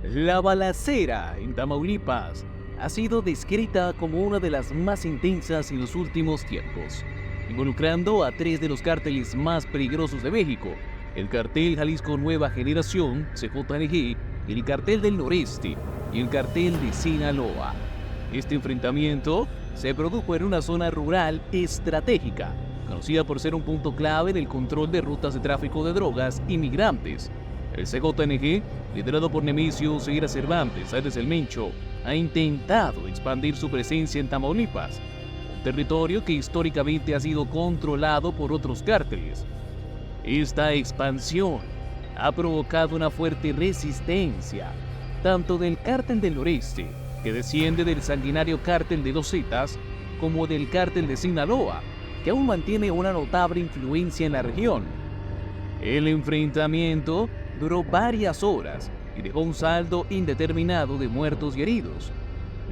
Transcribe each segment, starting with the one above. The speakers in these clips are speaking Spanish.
La balacera en Tamaulipas ha sido descrita como una de las más intensas en los últimos tiempos, involucrando a tres de los cárteles más peligrosos de México: el Cartel Jalisco Nueva Generación, CJNG, el Cartel del Noreste y el Cartel de Sinaloa. Este enfrentamiento se produjo en una zona rural estratégica, conocida por ser un punto clave en el control de rutas de tráfico de drogas y migrantes. El CJNG, liderado por Nemesio Ceguera Cervantes, alias El Mencho, ha intentado expandir su presencia en Tamaulipas, un territorio que históricamente ha sido controlado por otros cárteles. Esta expansión ha provocado una fuerte resistencia, tanto del Cártel del Noreste, que desciende del sanguinario Cártel de los Zetas, como del Cártel de Sinaloa, que aún mantiene una notable influencia en la región. El enfrentamiento duró varias horas y dejó un saldo indeterminado de muertos y heridos.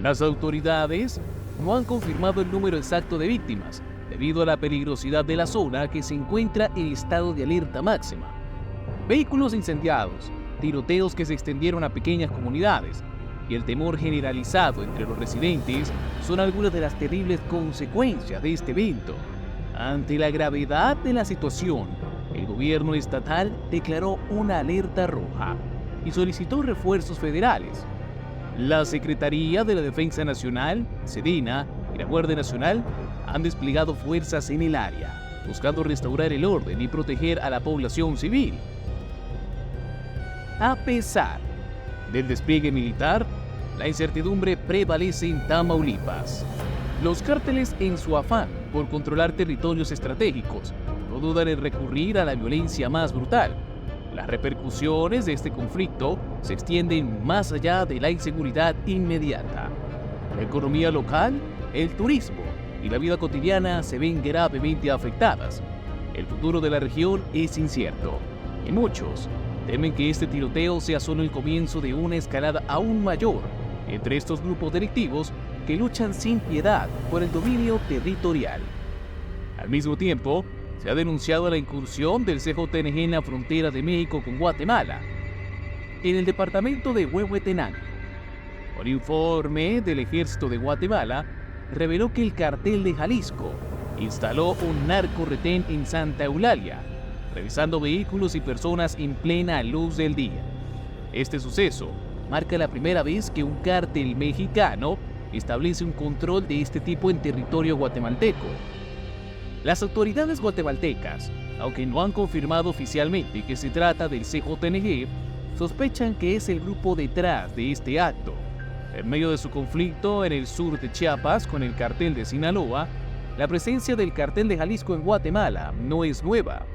Las autoridades no han confirmado el número exacto de víctimas, debido a la peligrosidad de la zona, que se encuentra en estado de alerta máxima. Vehículos incendiados, tiroteos que se extendieron a pequeñas comunidades y el temor generalizado entre los residentes son algunas de las terribles consecuencias de este evento. Ante la gravedad de la situación, el gobierno estatal declaró una alerta roja y solicitó refuerzos federales. La Secretaría de la Defensa Nacional, Sedena, y la Guardia Nacional han desplegado fuerzas en el área, buscando restaurar el orden y proteger a la población civil. A pesar del despliegue militar, la incertidumbre prevalece en Tamaulipas. Los cárteles, en su afán por controlar territorios estratégicos, no dudan en recurrir a la violencia más brutal. Las repercusiones de este conflicto se extienden más allá de la inseguridad inmediata. La economía local, el turismo y la vida cotidiana se ven gravemente afectadas. El futuro de la región es incierto, y muchos temen que este tiroteo sea solo el comienzo de una escalada aún mayor entre estos grupos delictivos que luchan sin piedad por el dominio territorial. Al mismo tiempo, se ha denunciado la incursión del CJNG en la frontera de México con Guatemala, en el departamento de Huehuetenango. Un informe del Ejército de Guatemala reveló que el Cartel de Jalisco instaló un narcorretén en Santa Eulalia, revisando vehículos y personas en plena luz del día. Este suceso marca la primera vez que un cártel mexicano establece un control de este tipo en territorio guatemalteco. Las autoridades guatemaltecas, aunque no han confirmado oficialmente que se trata del CJNG, sospechan que es el grupo detrás de este acto. En medio de su conflicto en el sur de Chiapas con el Cartel de Sinaloa, la presencia del Cartel de Jalisco en Guatemala no es nueva.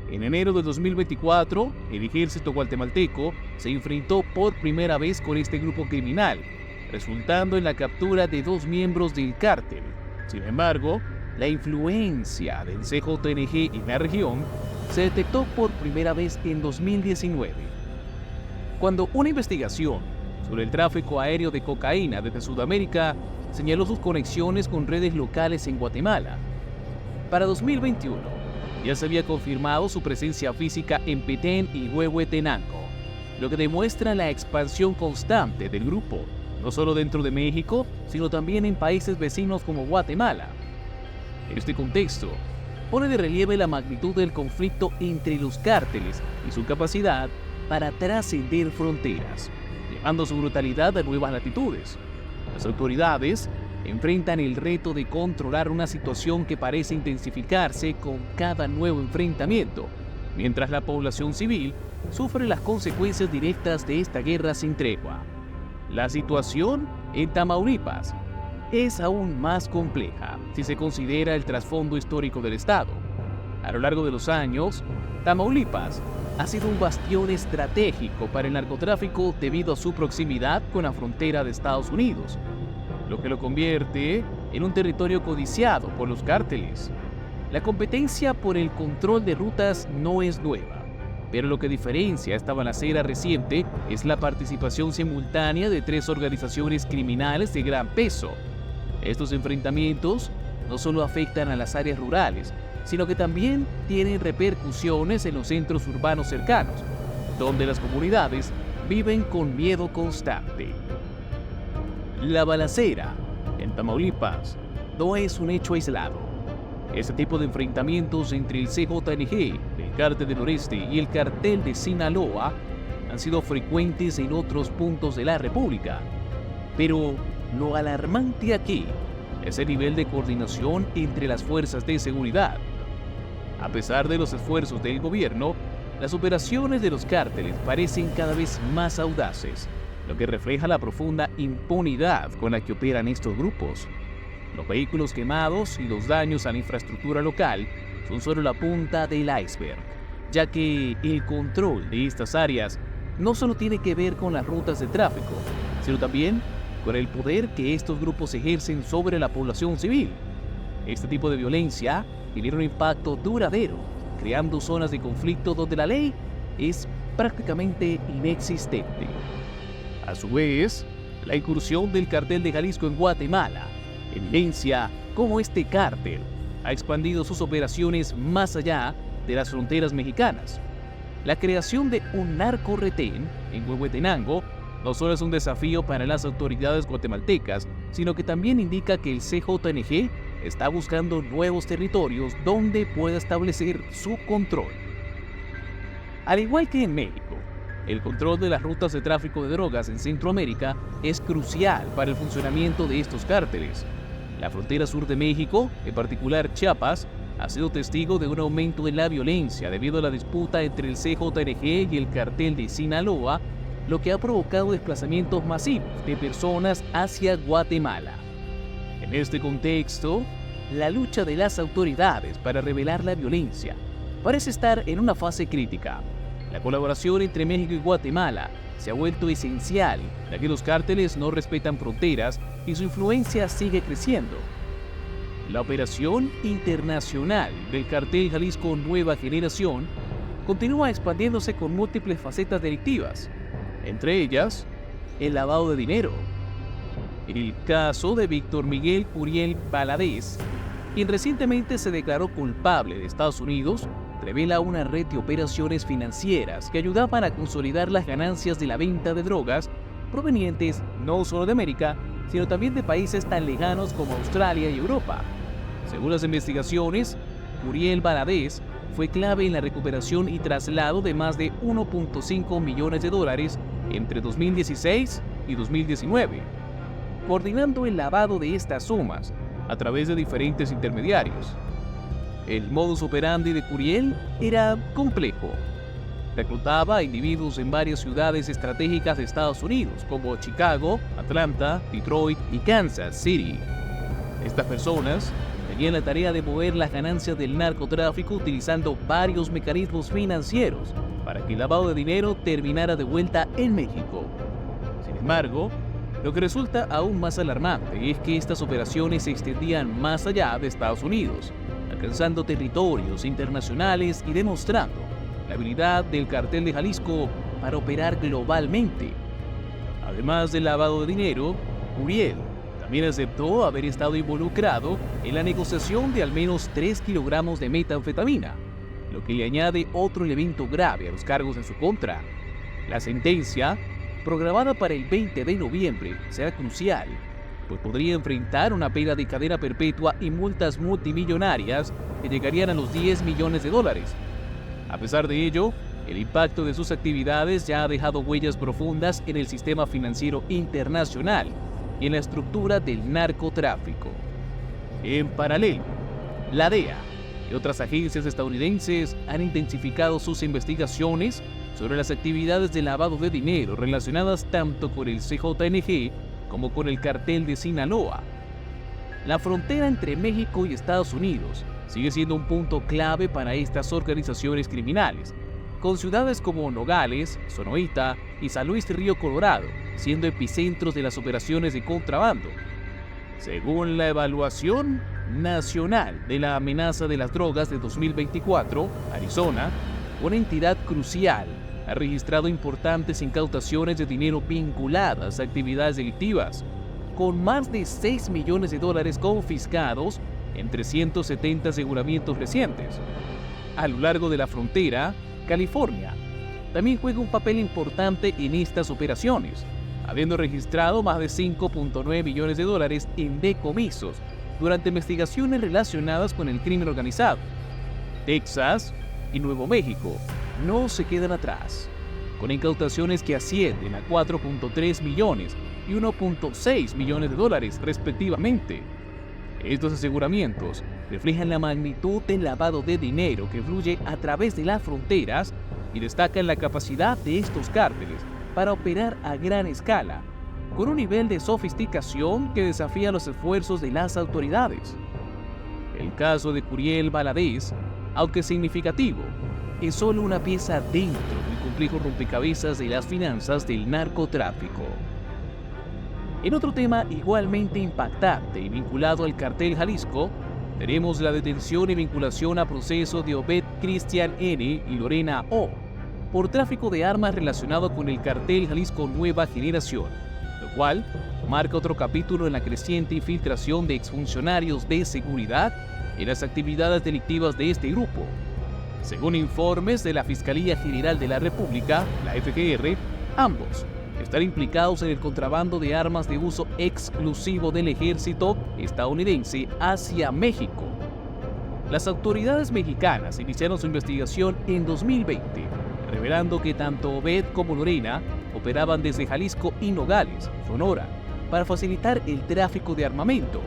En enero de 2024, el ejército guatemalteco se enfrentó por primera vez con este grupo criminal, resultando en la captura de 2 miembros del cártel. Sin embargo, la influencia del CJNG en la región se detectó por primera vez en 2019, cuando una investigación sobre el tráfico aéreo de cocaína desde Sudamérica señaló sus conexiones con redes locales en Guatemala. Para 2021, ya se había confirmado su presencia física en Petén y Huehuetenango, lo que demuestra la expansión constante del grupo, no solo dentro de México, sino también en países vecinos como Guatemala. Este contexto pone de relieve la magnitud del conflicto entre los cárteles y su capacidad para trascender fronteras, llevando su brutalidad a nuevas latitudes. Las autoridades enfrentan el reto de controlar una situación que parece intensificarse con cada nuevo enfrentamiento, mientras la población civil sufre las consecuencias directas de esta guerra sin tregua. La situación en Tamaulipas es aún más compleja si se considera el trasfondo histórico del estado. A lo largo de los años, Tamaulipas ha sido un bastión estratégico para el narcotráfico debido a su proximidad con la frontera de Estados Unidos, lo que lo convierte en un territorio codiciado por los cárteles. La competencia por el control de rutas no es nueva, pero lo que diferencia esta balacera reciente es la participación simultánea de 3 organizaciones criminales de gran peso. Estos enfrentamientos no solo afectan a las áreas rurales, sino que también tienen repercusiones en los centros urbanos cercanos, donde las comunidades viven con miedo constante. La balacera en Tamaulipas no es un hecho aislado. Este tipo de enfrentamientos entre el CJNG, el Cártel del Noreste y el Cartel de Sinaloa han sido frecuentes en otros puntos de la República. Pero lo alarmante aquí es el nivel de coordinación entre las fuerzas de seguridad. A pesar de los esfuerzos del gobierno, las operaciones de los cárteles parecen cada vez más audaces, lo que refleja la profunda impunidad con la que operan estos grupos. Los vehículos quemados y los daños a la infraestructura local son solo la punta del iceberg, ya que el control de estas áreas no solo tiene que ver con las rutas de tráfico, sino también con el poder que estos grupos ejercen sobre la población civil. Este tipo de violencia genera un impacto duradero, creando zonas de conflicto donde la ley es prácticamente inexistente. A su vez, la incursión del Cartel de Jalisco en Guatemala evidencia cómo este cártel ha expandido sus operaciones más allá de las fronteras mexicanas. La creación de un narcorretén en Huehuetenango no solo es un desafío para las autoridades guatemaltecas, sino que también indica que el CJNG está buscando nuevos territorios donde pueda establecer su control. Al igual que en México, el control de las rutas de tráfico de drogas en Centroamérica es crucial para el funcionamiento de estos cárteles. La frontera sur de México, en particular Chiapas, ha sido testigo de un aumento en la violencia debido a la disputa entre el CJNG y el Cartel de Sinaloa, lo que ha provocado desplazamientos masivos de personas hacia Guatemala. En este contexto, la lucha de las autoridades para revelar la violencia parece estar en una fase crítica. La colaboración entre México y Guatemala se ha vuelto esencial, ya que los cárteles no respetan fronteras y su influencia sigue creciendo. La operación internacional del Cartel Jalisco Nueva Generación continúa expandiéndose con múltiples facetas delictivas, entre ellas el lavado de dinero. El caso de Víctor Miguel Curiel Valadez, quien recientemente se declaró culpable de Estados Unidos, revela una red de operaciones financieras que ayudaban a consolidar las ganancias de la venta de drogas provenientes no solo de América, sino también de países tan lejanos como Australia y Europa. Según las investigaciones, Curiel Valadez fue clave en la recuperación y traslado de más de 1.5 millones de dólares entre 2016 y 2019, coordinando el lavado de estas sumas a través de diferentes intermediarios. El modus operandi de Curiel era complejo. Reclutaba a individuos en varias ciudades estratégicas de Estados Unidos, como Chicago, Atlanta, Detroit y Kansas City. Estas personas tenían la tarea de mover las ganancias del narcotráfico utilizando varios mecanismos financieros para que el lavado de dinero terminara de vuelta en México. Sin embargo, lo que resulta aún más alarmante es que estas operaciones se extendían más allá de Estados Unidos, alcanzando territorios internacionales y demostrando la habilidad del Cartel de Jalisco para operar globalmente. Además del lavado de dinero, Curiel también aceptó haber estado involucrado en la negociación de al menos 3 kilogramos de metanfetamina, lo que le añade otro elemento grave a los cargos en su contra. La sentencia, programada para el 20 de noviembre, será crucial, pues podría enfrentar una pena de cadena perpetua y multas multimillonarias que llegarían a los 10 millones de dólares. A pesar de ello, el impacto de sus actividades ya ha dejado huellas profundas en el sistema financiero internacional y en la estructura del narcotráfico. En paralelo, la DEA y otras agencias estadounidenses han intensificado sus investigaciones sobre las actividades de lavado de dinero relacionadas tanto con el CJNG como con el Cartel de Sinaloa. La frontera entre México y Estados Unidos sigue siendo un punto clave para estas organizaciones criminales, con ciudades como Nogales, Sonoita y San Luis Río Colorado siendo epicentros de las operaciones de contrabando. Según la evaluación nacional de la amenaza de las drogas de 2024, Arizona, una entidad crucial, ha registrado importantes incautaciones de dinero vinculadas a actividades delictivas, con más de 6 millones de dólares confiscados en 370 aseguramientos recientes. A lo largo de la frontera, California también juega un papel importante en estas operaciones, habiendo registrado más de 5.9 millones de dólares en decomisos durante investigaciones relacionadas con el crimen organizado. Texas y Nuevo México no se quedan atrás, con incautaciones que ascienden a 4.3 millones y 1.6 millones de dólares respectivamente. Estos aseguramientos reflejan la magnitud del lavado de dinero que fluye a través de las fronteras y destacan la capacidad de estos cárteles para operar a gran escala, con un nivel de sofisticación que desafía los esfuerzos de las autoridades. El caso de Curiel Valadez, aunque significativo, es solo una pieza dentro del complejo rompecabezas de las finanzas del narcotráfico. En otro tema igualmente impactante y vinculado al cartel Jalisco, tenemos la detención y vinculación a proceso de Obed Cristian N. y Lorena O. por tráfico de armas relacionado con el cartel Jalisco Nueva Generación, lo cual marca otro capítulo en la creciente infiltración de exfuncionarios de seguridad en las actividades delictivas de este grupo. Según informes de la Fiscalía General de la República, la FGR, ambos están implicados en el contrabando de armas de uso exclusivo del ejército estadounidense hacia México. Las autoridades mexicanas iniciaron su investigación en 2020, revelando que tanto Obed como Lorena operaban desde Jalisco y Nogales, Sonora, para facilitar el tráfico de armamento.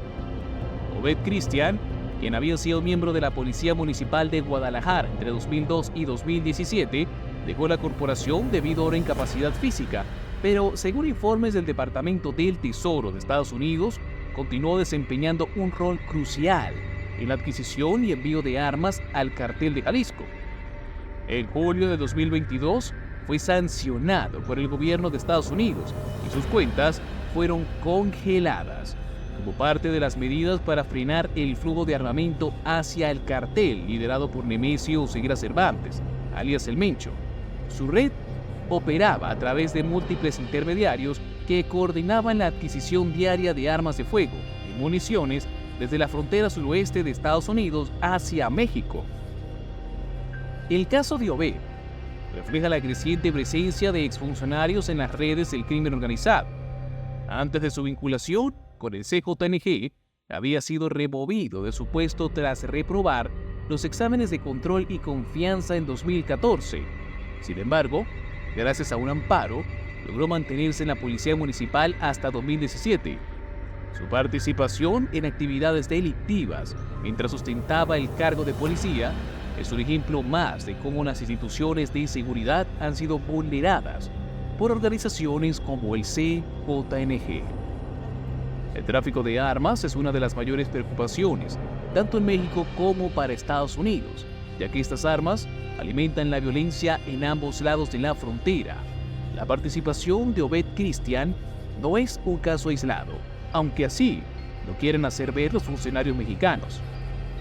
Obed Cristian, quien había sido miembro de la Policía Municipal de Guadalajara entre 2002 y 2017, dejó la corporación debido a una incapacidad física, pero según informes del Departamento del Tesoro de Estados Unidos, continuó desempeñando un rol crucial en la adquisición y envío de armas al cartel de Jalisco. En julio de 2022 fue sancionado por el gobierno de Estados Unidos y sus cuentas fueron congeladas como parte de las medidas para frenar el flujo de armamento hacia el cartel liderado por Nemesio Ceguera Cervantes, alias El Mencho. Su red operaba a través de múltiples intermediarios que coordinaban la adquisición diaria de armas de fuego y municiones desde la frontera suroeste de Estados Unidos hacia México. El caso de Obed refleja la creciente presencia de exfuncionarios en las redes del crimen organizado. Antes de su vinculación con el CJNG, había sido removido de su puesto tras reprobar los exámenes de control y confianza en 2014. Sin embargo, gracias a un amparo, logró mantenerse en la Policía Municipal hasta 2017. Su participación en actividades delictivas mientras ostentaba el cargo de policía es un ejemplo más de cómo las instituciones de seguridad han sido vulneradas por organizaciones como el CJNG. El tráfico de armas es una de las mayores preocupaciones, tanto en México como para Estados Unidos, ya que estas armas alimentan la violencia en ambos lados de la frontera. La participación de Obed Cristian no es un caso aislado, aunque así lo quieren hacer ver los funcionarios mexicanos.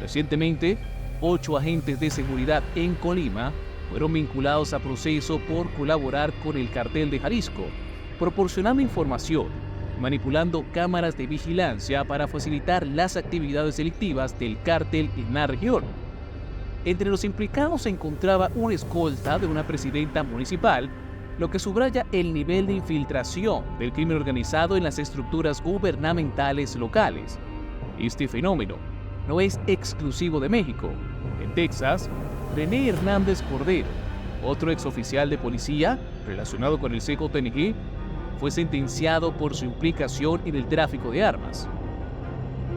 Recientemente, 8 agentes de seguridad en Colima fueron vinculados a proceso por colaborar con el cartel de Jalisco, proporcionando información, manipulando cámaras de vigilancia para facilitar las actividades delictivas del cártel en la región. Entre los implicados se encontraba un escolta de una presidenta municipal, lo que subraya el nivel de infiltración del crimen organizado en las estructuras gubernamentales locales. Este fenómeno no es exclusivo de México. En Texas, René Hernández Cordero, otro exoficial de policía relacionado con el CJNG, fue sentenciado por su implicación en el tráfico de armas.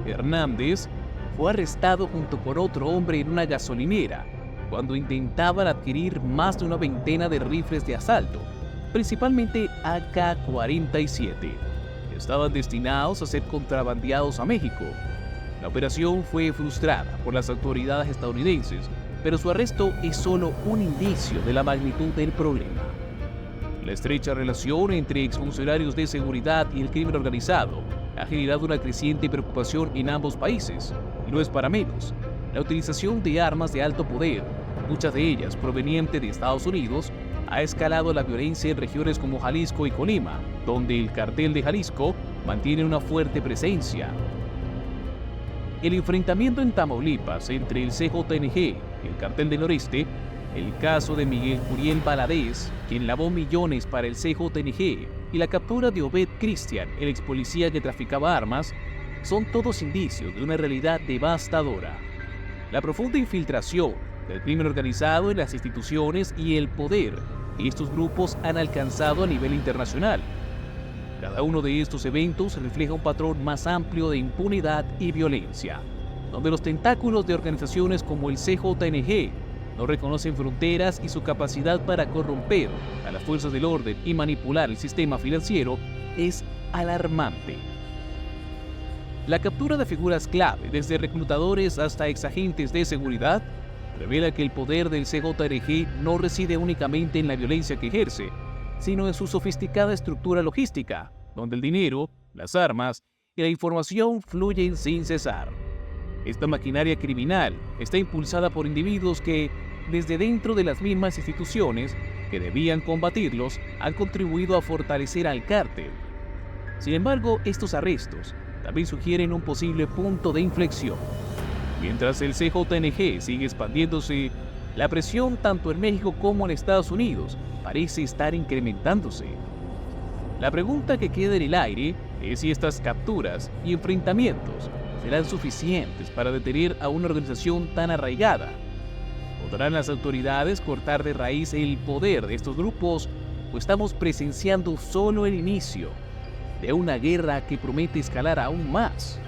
Hernández fue arrestado junto con otro hombre en una gasolinera cuando intentaban adquirir más de una veintena de rifles de asalto, principalmente AK-47. Estaban destinados a ser contrabandeados a México. La operación fue frustrada por las autoridades estadounidenses, pero su arresto es solo un indicio de la magnitud del problema. La estrecha relación entre exfuncionarios de seguridad y el crimen organizado ha generado una creciente preocupación en ambos países, y no es para menos. La utilización de armas de alto poder, muchas de ellas provenientes de Estados Unidos, ha escalado la violencia en regiones como Jalisco y Colima, donde el cartel de Jalisco mantiene una fuerte presencia. El enfrentamiento en Tamaulipas entre el CJNG y el cartel del Noreste el caso de Miguel Curiel Valadez, quien lavó millones para el CJNG, y la captura de Obed Cristian, el ex policía que traficaba armas, son todos indicios de una realidad devastadora. La profunda infiltración del crimen organizado en las instituciones y el poder que estos grupos han alcanzado a nivel internacional. Cada uno de estos eventos refleja un patrón más amplio de impunidad y violencia, donde los tentáculos de organizaciones como el CJNG no reconocen fronteras y su capacidad para corromper a las fuerzas del orden y manipular el sistema financiero es alarmante. La captura de figuras clave, desde reclutadores hasta exagentes de seguridad, revela que el poder del CJNG no reside únicamente en la violencia que ejerce, sino en su sofisticada estructura logística, donde el dinero, las armas y la información fluyen sin cesar. Esta maquinaria criminal está impulsada por individuos que, desde dentro de las mismas instituciones que debían combatirlos, han contribuido a fortalecer al cártel. Sin embargo, estos arrestos también sugieren un posible punto de inflexión. Mientras el CJNG sigue expandiéndose, la presión tanto en México como en Estados Unidos parece estar incrementándose. La pregunta que queda en el aire es si estas capturas y enfrentamientos serán suficientes para detener a una organización tan arraigada. ¿Podrán las autoridades cortar de raíz el poder de estos grupos o estamos presenciando solo el inicio de una guerra que promete escalar aún más?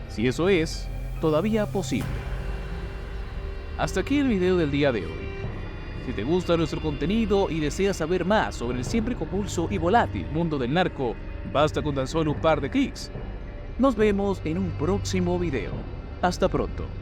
Si eso es todavía posible. Hasta aquí el video del día de hoy. Si te gusta nuestro contenido y deseas saber más sobre el siempre convulso y volátil mundo del narco, basta con tan solo un par de clics. Nos vemos en un próximo video. Hasta pronto.